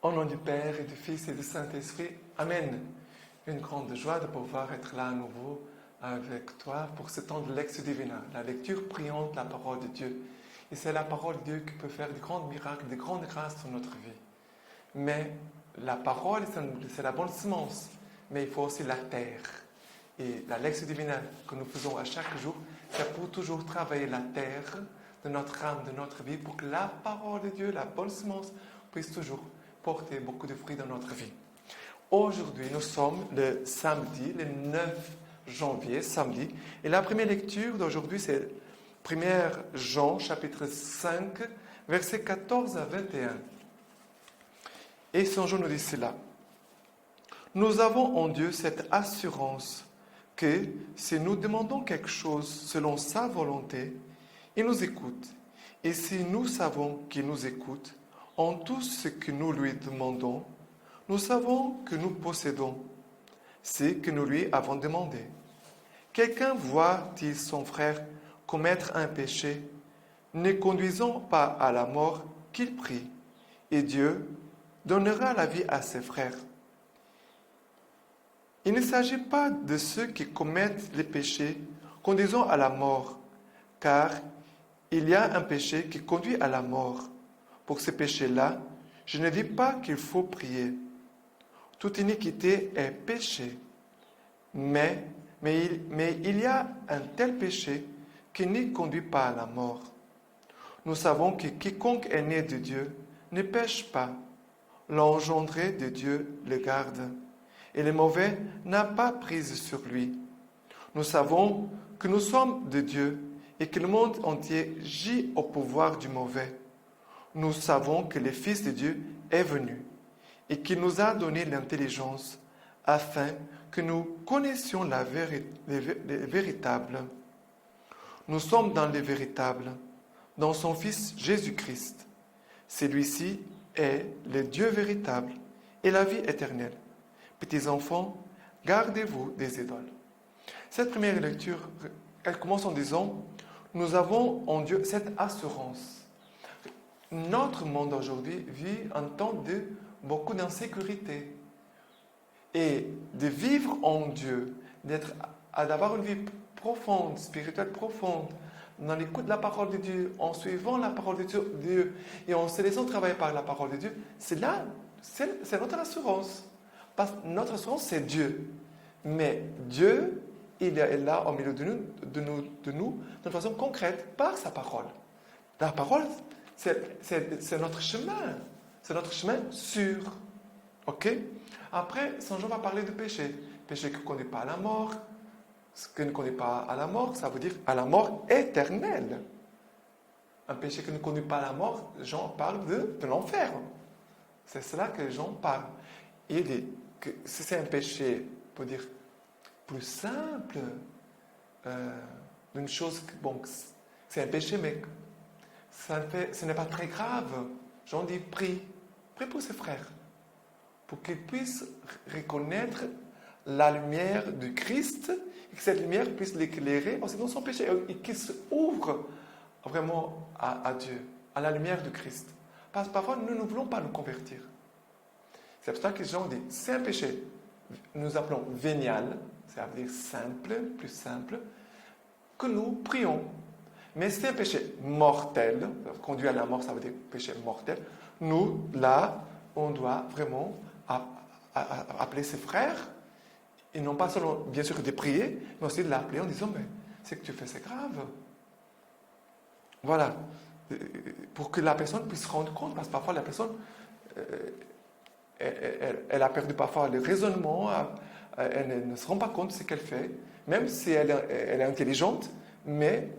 Au nom du Père et du Fils et du Saint-Esprit, Amen. Une grande joie de pouvoir être là à nouveau avec toi pour ce temps de Lex Divina, la lecture priante de la parole de Dieu. Et c'est la parole de Dieu qui peut faire de grands miracles, de grandes grâces dans notre vie. Mais la parole, c'est la bonne semence, mais il faut aussi la terre. Et la Lex Divina que nous faisons à chaque jour, c'est pour toujours travailler la terre de notre âme, de notre vie, pour que la parole de Dieu, la bonne semence, puisse toujours porter beaucoup de fruits dans notre vie. Aujourd'hui, nous sommes le samedi, le 9 janvier, samedi. Et la première lecture d'aujourd'hui, c'est 1 Jean, chapitre 5, versets 14 à 21. Et Saint Jean nous dit cela. Nous avons en Dieu cette assurance que si nous demandons quelque chose selon sa volonté, il nous écoute. Et si nous savons qu'il nous écoute, en tout ce que nous lui demandons, nous savons que nous possédons ce que nous lui avons demandé. Quelqu'un voit-il son frère commettre un péché, ne conduisant pas à la mort, qu'il prie, et Dieu donnera la vie à ses frères. Il ne s'agit pas de ceux qui commettent les péchés conduisant à la mort, car il y a un péché qui conduit à la mort. Pour ce péché-là, je ne dis pas qu'il faut prier. Toute iniquité est péché. Mais il y a un tel péché qui n'y conduit pas à la mort. Nous savons que quiconque est né de Dieu ne pêche pas. L'engendré de Dieu le garde. Et le mauvais n'a pas prise sur lui. Nous savons que nous sommes de Dieu et que le monde entier gît au pouvoir du mauvais. Nous savons que le Fils de Dieu est venu et qu'il nous a donné l'intelligence afin que nous connaissions les véritables. Nous sommes dans les véritables, dans son Fils Jésus-Christ. Celui-ci est le Dieu véritable et la vie éternelle. Petits enfants, gardez-vous des idoles. Cette première lecture, elle commence en disant, nous avons en Dieu cette assurance. Notre monde aujourd'hui vit un temps de beaucoup d'insécurité. Et de vivre en Dieu, d'avoir une vie profonde, spirituelle profonde, dans l'écoute de la parole de Dieu, en suivant la parole de Dieu et en se laissant travailler par la parole de Dieu, c'est notre assurance. Parce que notre assurance, c'est Dieu. Mais Dieu, il est là au milieu de nous de façon concrète, par sa parole. La parole, c'est notre chemin. C'est notre chemin sûr. OK? Après, Saint Jean va parler de péché. Péché qui ne conduit pas à la mort. Ce qui ne conduit pas à la mort, ça veut dire à la mort éternelle. Un péché qui ne conduit pas à la mort, Jean parle de l'enfer. C'est cela que Jean parle. Il dit que si c'est un péché, on peut dire, plus simple, d'une chose, c'est un péché, mais ce n'est pas très grave. Jean dit, prie pour ses frères, pour qu'ils puissent reconnaître la lumière du Christ, et que cette lumière puisse l'éclairer aussi dans son péché, et qu'il s'ouvre vraiment à Dieu, à la lumière du Christ. Parce que parfois, nous ne voulons pas nous convertir. C'est pour ça que Jean dit, c'est un péché, nous appelons vénial, c'est-à-dire simple, plus simple, que nous prions. Mais c'est un péché mortel, conduit à la mort, ça veut dire péché mortel. Nous, là, on doit vraiment appeler ses frères, et non pas seulement, bien sûr, de prier, mais aussi de l'appeler en disant, mais ce que tu fais, c'est grave. Voilà, pour que la personne puisse se rendre compte, parce que parfois la personne, elle a perdu parfois le raisonnement, elle ne se rend pas compte de ce qu'elle fait, même si elle est intelligente, mais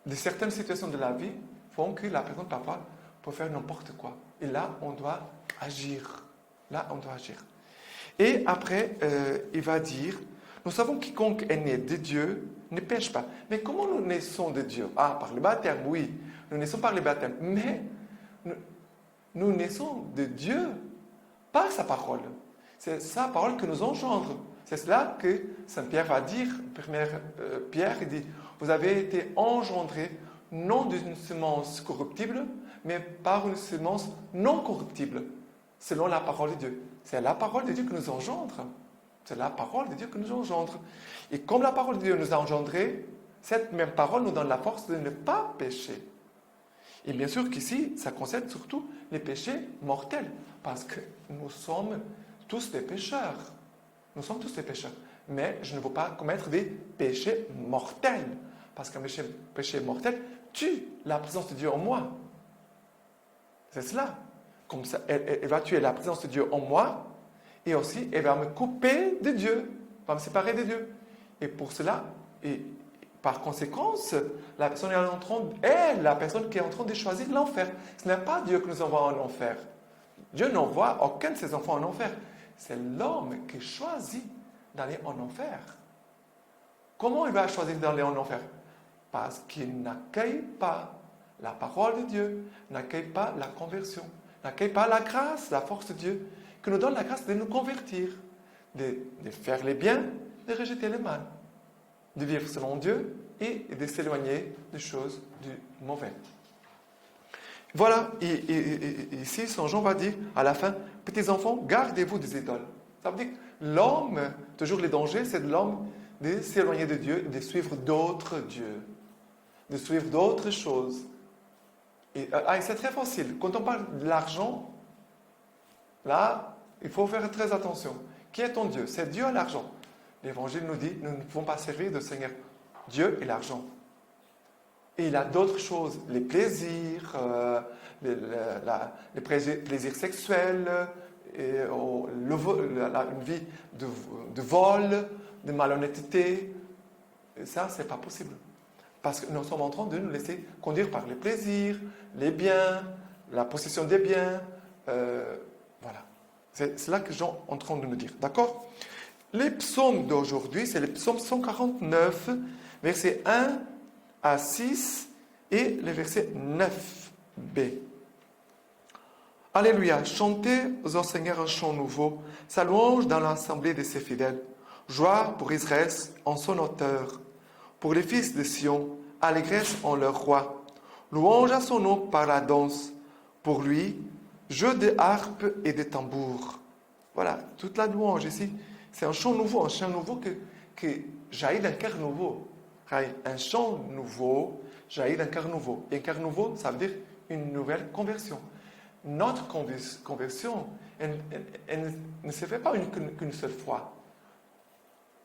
de certaines situations de la vie font que la personne parfois peut faire n'importe quoi. Et là, on doit agir. Et après, il va dire, nous savons que quiconque est né de Dieu ne pêche pas. Mais comment nous naissons de Dieu? Par le baptême, oui. Nous naissons par le baptême. Mais nous naissons de Dieu par sa parole. C'est sa parole que nous engendre. C'est cela que Saint Pierre va dire. Pierre, il dit, vous avez été engendrés non d'une semence corruptible, mais par une semence non corruptible, selon la parole de Dieu. C'est la parole de Dieu qui nous engendre. C'est la parole de Dieu qui nous engendre. Et comme la parole de Dieu nous a engendrés, cette même parole nous donne la force de ne pas pécher. Et bien sûr qu'ici, ça concerne surtout les péchés mortels, parce que nous sommes tous des pécheurs. Nous sommes tous des pécheurs. Mais je ne veux pas commettre des péchés mortels, parce qu'un péché mortel tue la présence de Dieu en moi. C'est cela. Comme ça, elle va tuer la présence de Dieu en moi, et aussi, elle va me couper de Dieu, va me séparer de Dieu. Et pour cela, et par conséquence, la personne est la personne qui est en train de choisir l'enfer. Ce n'est pas Dieu qui nous envoie en enfer. Dieu n'envoie aucun de ses enfants en enfer. C'est l'homme qui choisit d'aller en enfer. Comment il va choisir d'aller en enfer? Parce qu'il n'accueille pas la parole de Dieu, n'accueille pas la conversion, n'accueille pas la grâce, la force de Dieu, qui nous donne la grâce de nous convertir, de faire les biens, de rejeter le mal, de vivre selon Dieu et de s'éloigner des choses du mauvais. Voilà, et ici, Saint Jean va dire à la fin, petits enfants, gardez-vous des idoles. Ça veut dire que l'homme, toujours les dangers, c'est de l'homme de s'éloigner de Dieu, de suivre d'autres dieux, de suivre d'autres choses. Et c'est très facile. Quand on parle de l'argent, là, il faut faire très attention. Qui est ton Dieu? C'est Dieu à l'argent. L'Évangile nous dit, nous ne pouvons pas servir de Seigneur. Dieu et l'argent. Et il a d'autres choses, les plaisirs, les plaisirs sexuels, et, une vie de vol, de malhonnêteté. Et ça, ce n'est pas possible. Parce que nous sommes en train de nous laisser conduire par les plaisirs, les biens, la possession des biens. Voilà. C'est cela que Jean est en train de nous dire. D'accord? Les psaumes d'aujourd'hui, c'est le psaume 149, versets 1 à 6 et le verset 9b. Alléluia, chantez au Seigneur un chant nouveau, sa louange dans l'assemblée de ses fidèles. Joie pour Israël en son auteur. Pour les fils de Sion, allégresse en leur roi. Louange à son nom par la danse. Pour lui, jeu de harpe et de tambour. Voilà, toute la louange ici. C'est un chant nouveau qui jaillit d'un cœur nouveau. Un chant nouveau jaillit d'un cœur nouveau. Et un cœur nouveau, ça veut dire une nouvelle conversion. Notre conversion, elle ne se fait pas qu'une seule fois.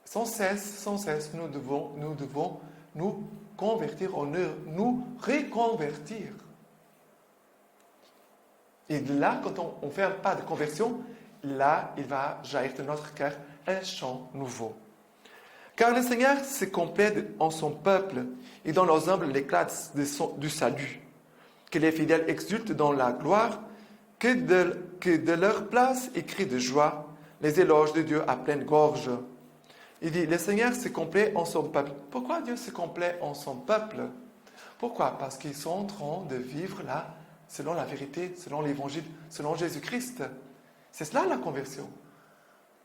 Sans cesse, nous devons nous convertir, nous reconvertir. Et là, quand on fait un pas de conversion, là, il va jaillir de notre cœur un chant nouveau. Car le Seigneur se complète en son peuple et dans leurs humbles l'éclat du salut. Que les fidèles exultent dans la gloire, que de leur place écrit de joie les éloges de Dieu à pleine gorge. Il dit, le Seigneur se complaît en son peuple. Pourquoi Dieu se complaît en son peuple? Pourquoi? Parce qu'ils sont en train de vivre là, selon la vérité, selon l'Évangile, selon Jésus-Christ. C'est cela la conversion.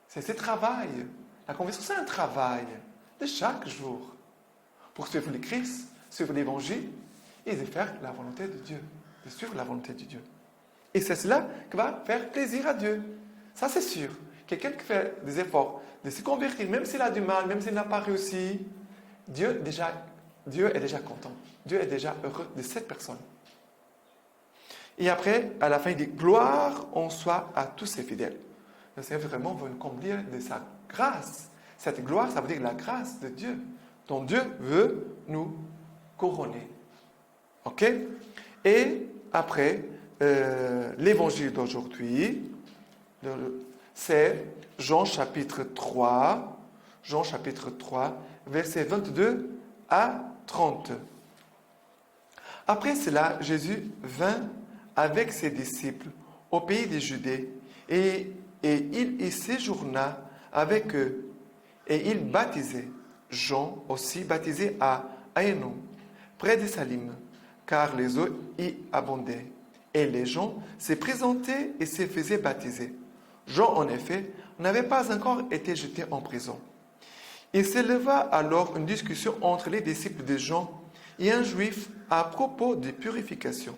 C'est ce travail. La conversion, c'est un travail de chaque jour pour suivre le Christ, suivre l'Évangile et de faire la volonté de Dieu, de suivre la volonté de Dieu. Et c'est cela qui va faire plaisir à Dieu. Ça, c'est sûr. Quelqu'un qui fait des efforts de se convertir, même s'il a du mal, même s'il n'a pas réussi, Dieu est déjà content. Dieu est déjà heureux de cette personne. Et après, à la fin, il dit « Gloire en soit à tous ses fidèles ». Le Seigneur vraiment veut nous combler de sa grâce. Cette gloire, ça veut dire la grâce de Dieu, dont Dieu veut nous couronner. OK? Et après, l'évangile d'aujourd'hui, c'est Jean chapitre 3, versets 22 à 30. Après cela, Jésus vint avec ses disciples au pays de Judée et il y séjourna avec eux et il baptisait. Jean aussi baptisé à Aenon, près de Salim, car les eaux y abondaient. Et les gens se présentaient et se faisaient baptiser. Jean, en effet, n'avait pas encore été jeté en prison. Il s'éleva alors une discussion entre les disciples de Jean et un juif à propos de purification.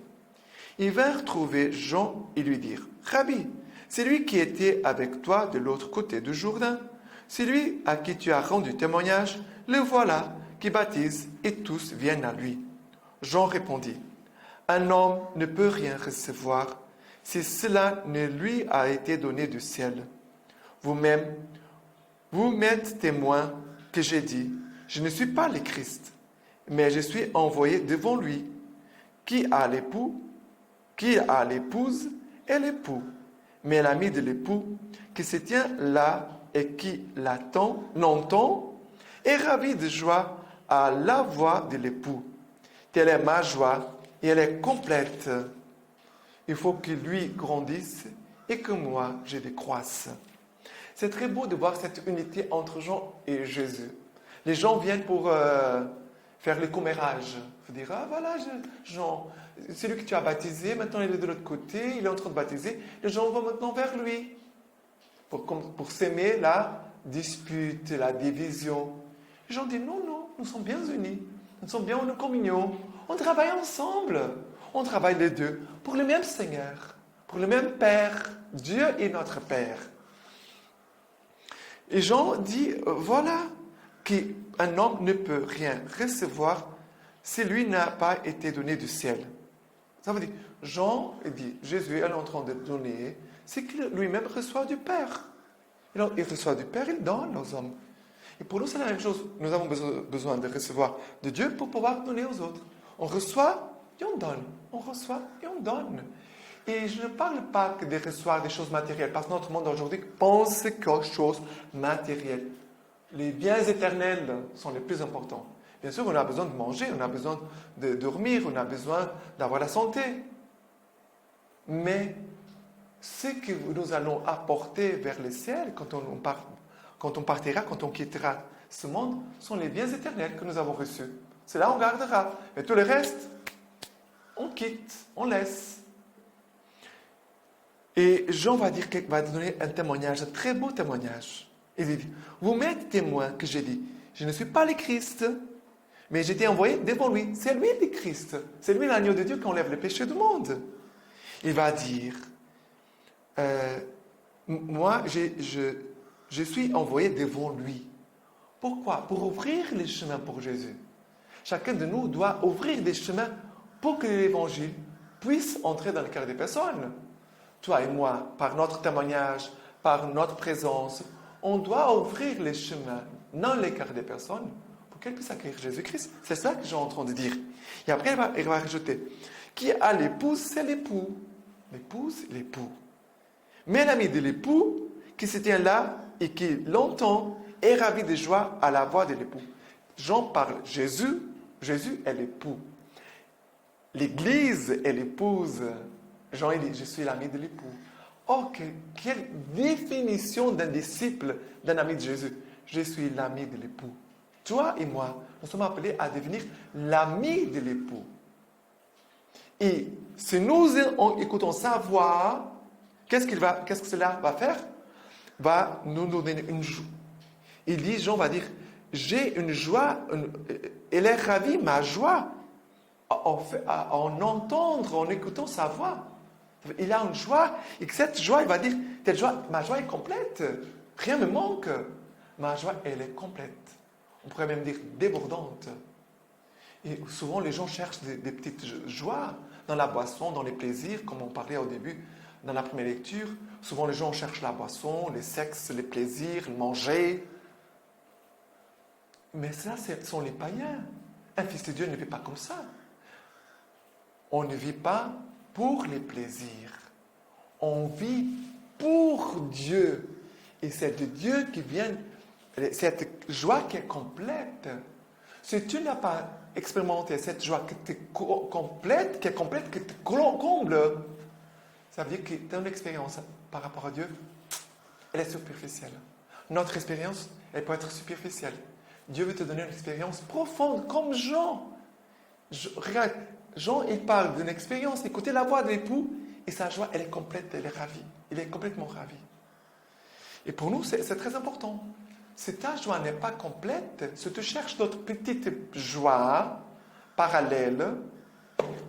Ils vinrent trouver Jean et lui dirent « Rabbi, c'est lui qui était avec toi de l'autre côté du Jourdain. C'est lui à qui tu as rendu témoignage. Le voilà qui baptise et tous viennent à lui. Jean répondit, un homme ne peut rien recevoir si cela ne lui a été donné du ciel. Vous-même, vous m'êtes témoin que j'ai dit, je ne suis pas le Christ, mais je suis envoyé devant lui. Qui a l'épouse est l'époux. Mais l'ami de l'époux, qui se tient là et qui l'entend, est ravi de joie à la voix de l'époux. Telle est ma joie et elle est complète. Il faut que lui grandisse et que moi, je décroisse. C'est très beau de voir cette unité entre Jean et Jésus. Les gens viennent pour faire le commérage. Il faut dire, ah voilà, Jean, c'est lui que tu as baptisé, maintenant il est de l'autre côté, il est en train de baptiser. Les gens vont maintenant vers lui pour s'aimer la dispute, la division. Les gens disent, non, non, nous sommes bien unis, nous sommes bien en communion, on travaille ensemble, on travaille les deux pour le même Seigneur, pour le même Père. Dieu est notre Père. Et Jean dit, voilà, qu'un homme ne peut rien recevoir si lui n'a pas été donné du ciel. Ça veut dire, Jean dit, Jésus est en train de donner ce qu'il lui-même reçoit du Père. Il reçoit du Père, il donne aux hommes. Et pour nous, c'est la même chose. Nous avons besoin de recevoir de Dieu pour pouvoir donner aux autres. On reçoit et on donne. On reçoit et on donne. Et je ne parle pas que de recevoir des choses matérielles, parce que notre monde aujourd'hui pense qu'aux choses matérielles. Les biens éternels sont les plus importants. Bien sûr, on a besoin de manger, on a besoin de dormir, on a besoin d'avoir la santé. Mais ce que nous allons apporter vers le ciel quand on partira, quand on quittera ce monde, sont les biens éternels que nous avons reçus. C'est là on gardera. Mais tout le reste, on quitte, on laisse. Et Jean va donner un témoignage, un très beau témoignage. Il dit, vous m'êtes témoin que j'ai dit, je ne suis pas le Christ, mais j'ai été envoyé devant lui. C'est lui le Christ. C'est lui l'agneau de Dieu qui enlève le péché du monde. Il va dire, moi, je suis envoyé devant lui. Pourquoi? Pour ouvrir les chemins pour Jésus. Chacun de nous doit ouvrir des chemins pour que l'évangile puisse entrer dans le cœur des personnes. Toi et moi, par notre témoignage, par notre présence, on doit ouvrir les chemins dans le cœur des personnes pour qu'elles puissent accueillir Jésus-Christ. C'est ça que j'ai en train de dire. Et après, il va rajouter, qui a l'épouse, c'est l'époux. L'épouse, l'époux. Mais l'ami de l'époux, qui se tient là et qui l'entend, est ravi de joie à la voix de l'époux. Jean parle Jésus, Jésus est l'époux. L'Église est l'épouse. Jean il dit, je suis l'ami de l'époux. Oh, quelle définition d'un disciple, d'un ami de Jésus. Je suis l'ami de l'époux. Toi et moi, nous sommes appelés à devenir l'ami de l'époux. Et si nous écoutons sa voix, qu'est-ce que cela va faire? Va nous donner une joie. Il dit, Jean va dire, j'ai une joie, elle est ravie, ma joie, en entendre, en écoutant sa voix. Il a une joie, et que cette joie, il va dire, telle joie, ma joie est complète, rien ne me manque. Ma joie, elle est complète. On pourrait même dire débordante. Et souvent, les gens cherchent des petites joies dans la boisson, dans les plaisirs, comme on parlait au début, dans la première lecture. Souvent, les gens cherchent la boisson, les sexes, les plaisirs, manger. Mais ça, ce sont les païens. Un fils de Dieu ne vit pas comme ça. On ne vit pas pour les plaisirs. On vit pour Dieu. Et c'est de Dieu qui vient, cette joie qui est complète. Si tu n'as pas expérimenté cette joie qui est complète, qui te comble, ça veut dire que ton expérience par rapport à Dieu, elle est superficielle. Notre expérience, elle peut être superficielle. Dieu veut te donner une expérience profonde, comme Jean. Regarde, Jean, il parle d'une expérience, écoutez la voix de l'époux, et sa joie, elle est complète, elle est ravie. Il est complètement ravi. Et pour nous, c'est très important. Si ta joie n'est pas complète, si tu cherches d'autres petites joies parallèles,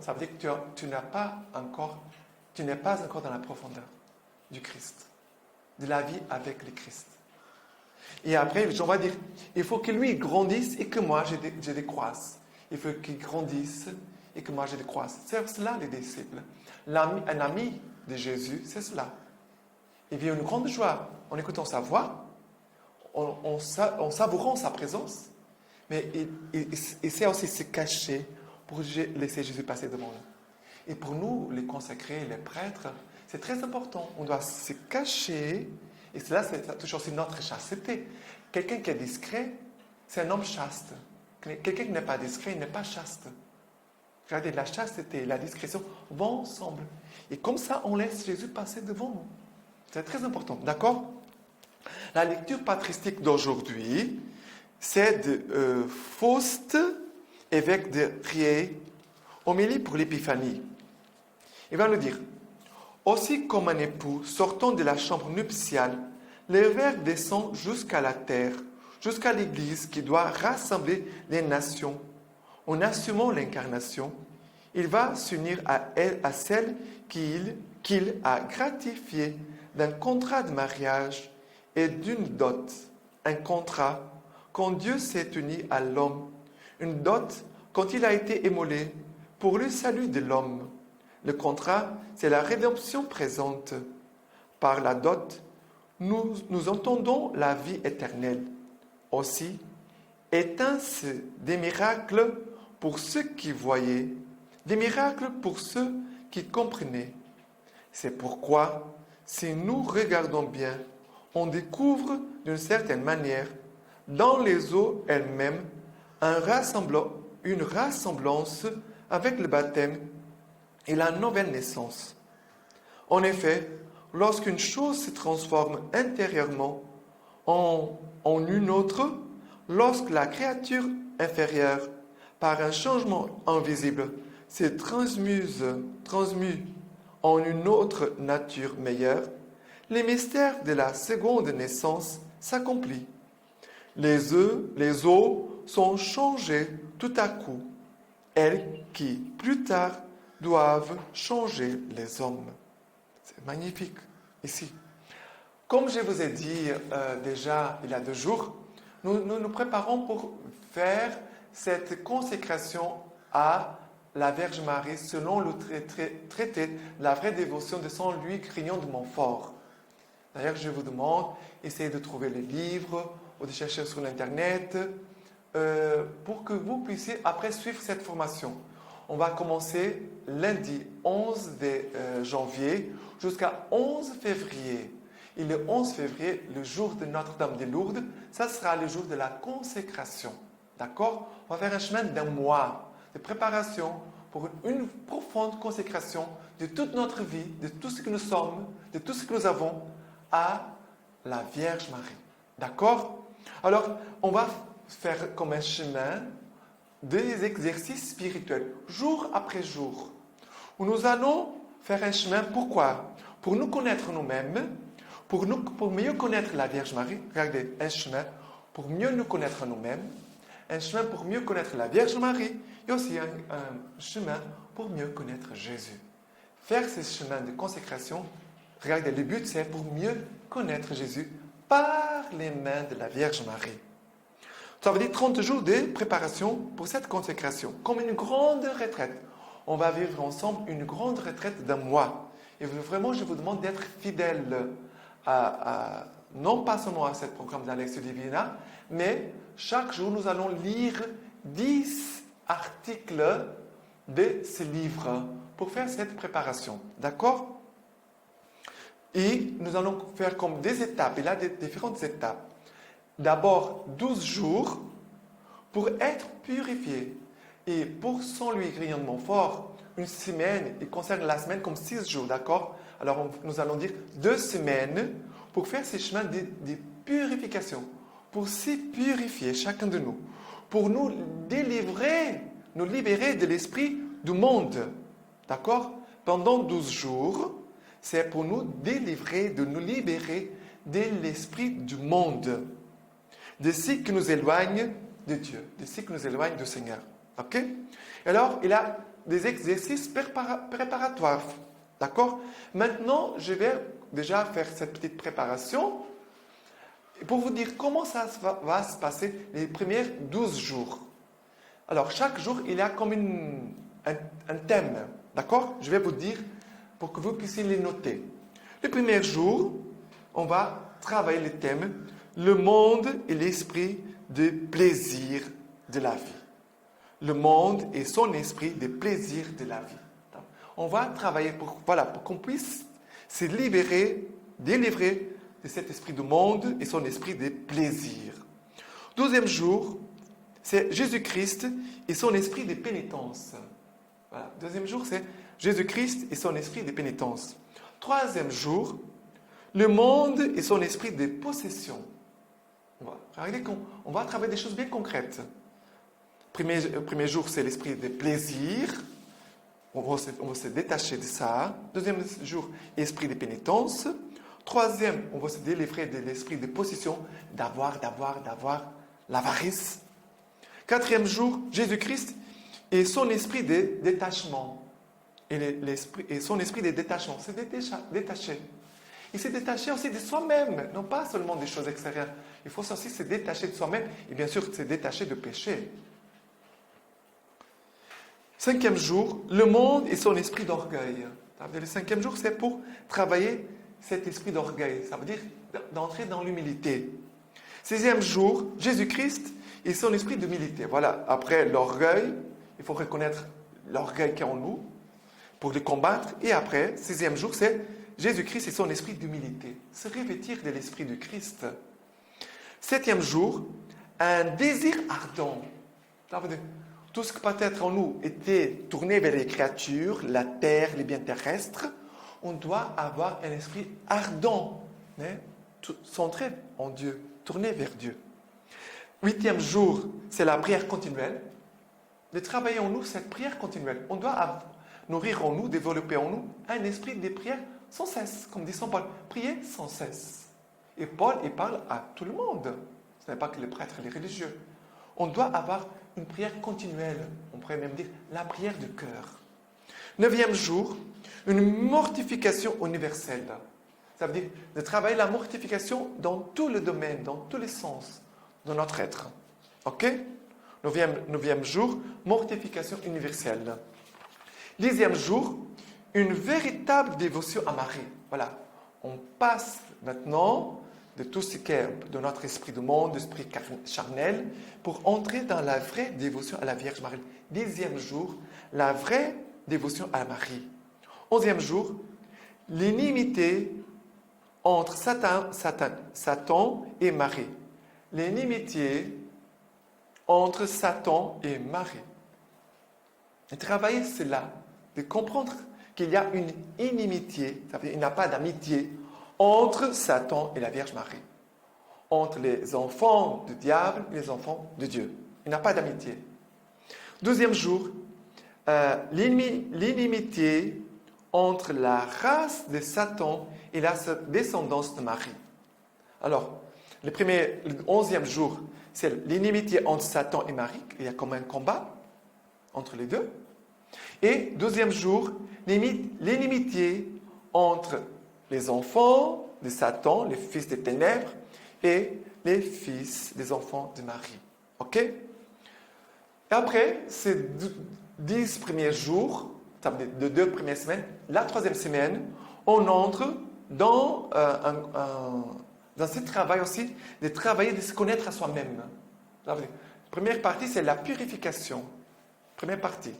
ça veut dire que tu n'es pas encore dans la profondeur. du Christ, de la vie avec le Christ. Et après, on va dire, il faut que lui grandisse et que moi je décroisse. Il faut qu'il grandisse et que moi je décroisse. C'est cela les disciples. Un ami de Jésus, c'est cela. Il vit une grande joie en écoutant sa voix, en savourant sa présence, mais il sait aussi se cacher pour laisser Jésus passer devant nous. Et pour nous, les consacrés, les prêtres, c'est très important. On doit se cacher, et cela, c'est toujours aussi notre chasteté. Quelqu'un qui est discret, c'est un homme chaste. Quelqu'un qui n'est pas discret, il n'est pas chaste. Regardez, la chasteté et la discrétion vont ensemble. Et comme ça, on laisse Jésus passer devant nous. C'est très important, d'accord? La lecture patristique d'aujourd'hui, c'est de Faust, évêque de Riez, homélie pour l'Épiphanie. Il va nous dire, aussi comme un époux sortant de la chambre nuptiale, le verre descend jusqu'à la terre, jusqu'à l'Église qui doit rassembler les nations. En assumant l'incarnation, il va s'unir à celle qu'il a gratifiée d'un contrat de mariage et d'une dot. Un contrat quand Dieu s'est uni à l'homme. Une dot quand il a été immolé pour le salut de l'homme. Le contrat, c'est la rédemption présente. Par la dot, nous entendons la vie éternelle. Aussi, éteint-ce des miracles pour ceux qui voyaient, des miracles pour ceux qui comprenaient. C'est pourquoi, si nous regardons bien, on découvre d'une certaine manière, dans les eaux elles-mêmes, une ressemblance avec le baptême et la nouvelle naissance. En effet, lorsqu'une chose se transforme intérieurement en une autre, lorsque la créature inférieure, par un changement invisible, se transmue en une autre nature meilleure, les mystères de la seconde naissance s'accomplissent. Les eaux sont changées tout à coup, elles qui, plus tard, doivent changer les hommes. C'est magnifique, ici. Comme je vous ai dit déjà il y a 2 jours, nous nous préparons pour faire cette consécration à la Vierge Marie selon le traité La vraie dévotion de Saint Louis Grignon de Montfort. D'ailleurs, je vous demande, essayez de trouver les livres ou de chercher sur l'Internet pour que vous puissiez après suivre cette formation. On va commencer lundi 11 janvier jusqu'à 11 février. Et le 11 février, le jour de Notre-Dame des Lourdes, ça sera le jour de la consécration. D'accord? On va faire un chemin d'1 mois de préparation pour une profonde consécration de toute notre vie, de tout ce que nous sommes, de tout ce que nous avons à la Vierge Marie. D'accord? Alors, on va faire comme un chemin des exercices spirituels, jour après jour, où nous allons faire un chemin. Pourquoi? Pour nous connaître nous-mêmes, pour mieux connaître la Vierge Marie. Regardez, un chemin pour mieux nous connaître nous-mêmes, un chemin pour mieux connaître la Vierge Marie, et aussi un chemin pour mieux connaître Jésus. Faire ce chemin de consécration, regardez, le but c'est pour mieux connaître Jésus par les mains de la Vierge Marie. Ça veut dire 30 jours de préparation pour cette consécration, comme une grande retraite. On va vivre ensemble une grande retraite d'1 mois. Et vraiment, je vous demande d'être fidèle non pas seulement à ce programme d'Alexio Divina, mais chaque jour, nous allons lire 10 articles de ce livre pour faire cette préparation. D'accord? Et nous allons faire comme des étapes. Il y a des différentes étapes. D'abord, 12 jours pour être purifié. Et pour Saint Louis Grignon de Montfort, une semaine, il concerne la semaine comme 6 jours, d'accord? Alors, nous allons dire 2 semaines pour faire ces chemins de purification, pour s'y purifier, chacun de nous, pour nous libérer de l'esprit du monde, d'accord? Pendant 12 jours, c'est pour nous délivrer, de nous libérer de l'esprit du monde, de ce qui nous éloigne de Dieu, de ce qui nous éloigne du Seigneur. Ok? Alors, il y a des exercices préparatoires. D'accord? Maintenant, je vais déjà faire cette petite préparation pour vous dire comment ça va se passer les premiers 12 jours. Alors, chaque jour, il y a comme un thème. D'accord? Je vais vous dire pour que vous puissiez les noter. Le premier jour, on va travailler le thème « Le monde et l'esprit de plaisir de la vie ». Le monde et son esprit de plaisir de la vie. On va travailler pour qu'on puisse se délivrer de cet esprit du monde et son esprit de plaisir. Deuxième jour, c'est Jésus-Christ et son esprit de pénitence. Voilà. Deuxième jour, c'est Jésus-Christ et son esprit de pénitence. Troisième jour, le monde et son esprit de possession. On va travailler des choses bien concrètes. Premier jour, c'est l'esprit de plaisir. On va se détacher de ça. Deuxième jour, esprit de pénitence. Troisième, on va se délivrer de l'esprit de possession, d'avoir, l'avarice. Quatrième jour, Jésus-Christ et son esprit de détachement. Et son esprit de détachement, c'est détacher. Il s'est détaché aussi de soi-même, non pas seulement des choses extérieures. Il faut aussi se détacher de soi-même et bien sûr se détacher de péché. Cinquième jour, le monde et son esprit d'orgueil. Le cinquième jour, c'est pour travailler cet esprit d'orgueil. Ça veut dire d'entrer dans l'humilité. Sixième jour, Jésus-Christ et son esprit d'humilité. Voilà, après l'orgueil, il faut reconnaître l'orgueil qui est en nous pour le combattre. Et après, sixième jour, c'est Jésus-Christ et son esprit d'humilité. Se revêtir de l'esprit du Christ. Septième jour, un désir ardent. Ça veut dire, tout ce qui peut être en nous était tourné vers les créatures, la terre, les biens terrestres. On doit avoir un esprit ardent, centré en Dieu, tourné vers Dieu. Huitième jour, c'est la prière continuelle. De travailler en nous cette prière continuelle. On doit nourrir en nous, développer en nous un esprit de prière sans cesse. Comme dit Saint Paul, prier sans cesse. Et Paul, il parle à tout le monde. Ce n'est pas que les prêtres et les religieux. On doit avoir une prière continuelle. On pourrait même dire la prière du cœur. Neuvième jour, une mortification universelle. Ça veut dire de travailler la mortification dans tous les domaines, dans tous les sens de notre être. Ok? Neuvième jour, mortification universelle. Dixième jour, une véritable dévotion à Marie. Voilà. On passe maintenant de tout ce qui est de notre esprit du monde, esprit charnel, pour entrer dans la vraie dévotion à la Vierge Marie. Dixième jour, la vraie dévotion à Marie. Onzième jour, l'inimité entre Satan et Marie. L'inimité entre Satan et Marie. Et travailler cela, de comprendre qu'il y a une inimitié, ça veut dire qu'il n'y a pas d'amitié entre Satan et la Vierge Marie. Entre les enfants du diable et les enfants de Dieu. Il n'y a pas d'amitié. Deuxième jour, l'inimité entre la race de Satan et la descendance de Marie. Alors, le 11e jour, c'est l'inimité entre Satan et Marie. Il y a comme un combat entre les deux. Et deuxième jour, l'inimité entre les enfants de Satan, les fils des ténèbres, et les fils des enfants de Marie. OK? Et après ces 10 premiers jours, de 2 premières semaines, la 3e semaine, on entre dans ce travail aussi, de travailler, de se connaître à soi-même. La première partie, c'est la purification. Première partie.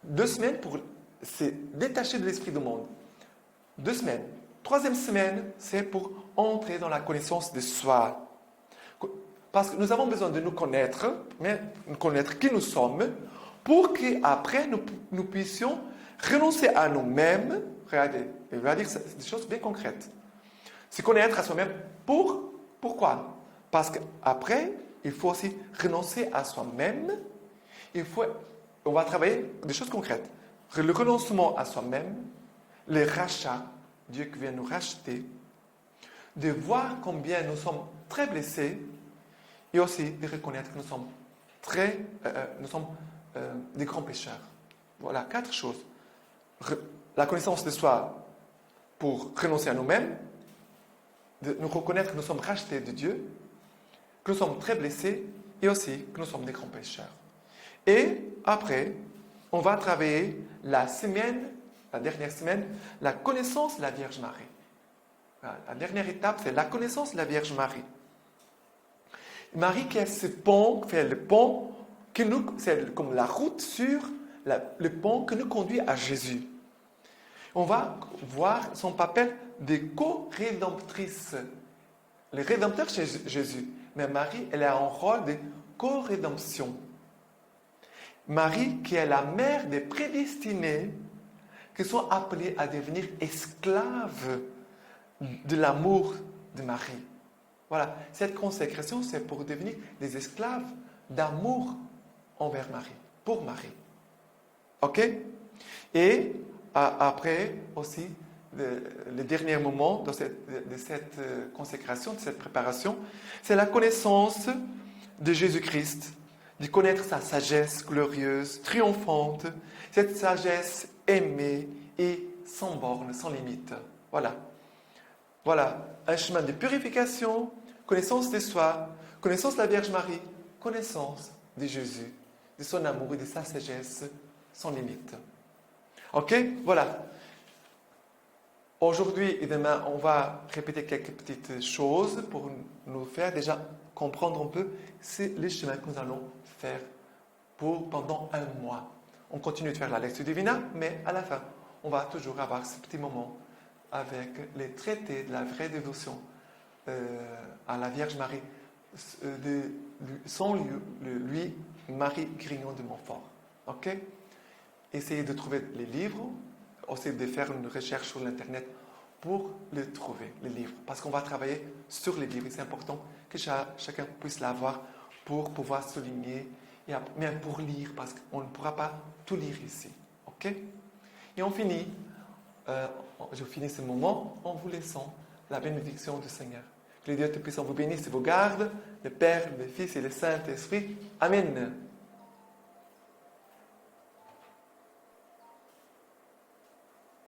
2 semaines pour se détacher de l'esprit du monde. 2 semaines. 3e semaine, c'est pour entrer dans la connaissance de soi. Parce que nous avons besoin de nous connaître, mais connaître qui nous sommes, pour qu'après nous puissions renoncer à nous-mêmes. Regardez, il va dire c'est des choses bien concrètes. Se connaître à soi-même. Pourquoi? Parce qu'après, il faut aussi renoncer à soi-même. On va travailler des choses concrètes. Le renoncement à soi-même, le rachat, Dieu qui vient nous racheter, de voir combien nous sommes très blessés et aussi de reconnaître que nous sommes des grands pécheurs. Voilà, 4 choses. La connaissance de soi pour renoncer à nous-mêmes, de nous reconnaître que nous sommes rachetés de Dieu, que nous sommes très blessés et aussi que nous sommes des grands pécheurs. Et après, on va travailler la dernière semaine, la connaissance de la Vierge Marie. Voilà, la dernière étape, c'est la connaissance de la Vierge Marie. Marie qui est ce pont, fait le pont, c'est comme la route sur le pont qui nous conduit à Jésus. On va voir son papel de co-rédemptrice. Le rédempteur, c'est Jésus. Mais Marie, elle a un rôle de co-rédemption. Marie, qui est la mère des prédestinés, qui sont appelés à devenir esclaves de l'amour de Marie. Voilà, cette consécration, c'est pour devenir des esclaves d'amour envers Marie, pour Marie. OK? Et après aussi, le dernier moment de cette consécration, de cette préparation, c'est la connaissance de Jésus-Christ, de connaître sa sagesse glorieuse, triomphante, cette sagesse aimée et sans borne, sans limite. Voilà. Voilà, un chemin de purification, connaissance de soi, connaissance de la Vierge Marie, connaissance de Jésus, de son amour et de sa sagesse sans limite. Ok? Voilà. Aujourd'hui et demain, on va répéter quelques petites choses pour nous faire déjà comprendre un peu c'est le chemin que nous allons faire pendant un mois. On continue de faire la lecture divina, mais à la fin, on va toujours avoir ce petit moment avec les traités de la vraie dévotion à la Vierge Marie, sans lui, Marie Grignon de Montfort. Ok? Essayez de trouver les livres, essayez de faire une recherche sur l'Internet pour les trouver, les livres. Parce qu'on va travailler sur les livres. C'est important que chacun puisse l'avoir pour pouvoir souligner, et même pour lire, parce qu'on ne pourra pas tout lire ici. Ok? Et on finit. Je finis ce moment en vous laissant la bénédiction du Seigneur. Que le Dieu Tout-Puissant vous bénisse et vous garde, le Père, le Fils et le Saint-Esprit. Amen.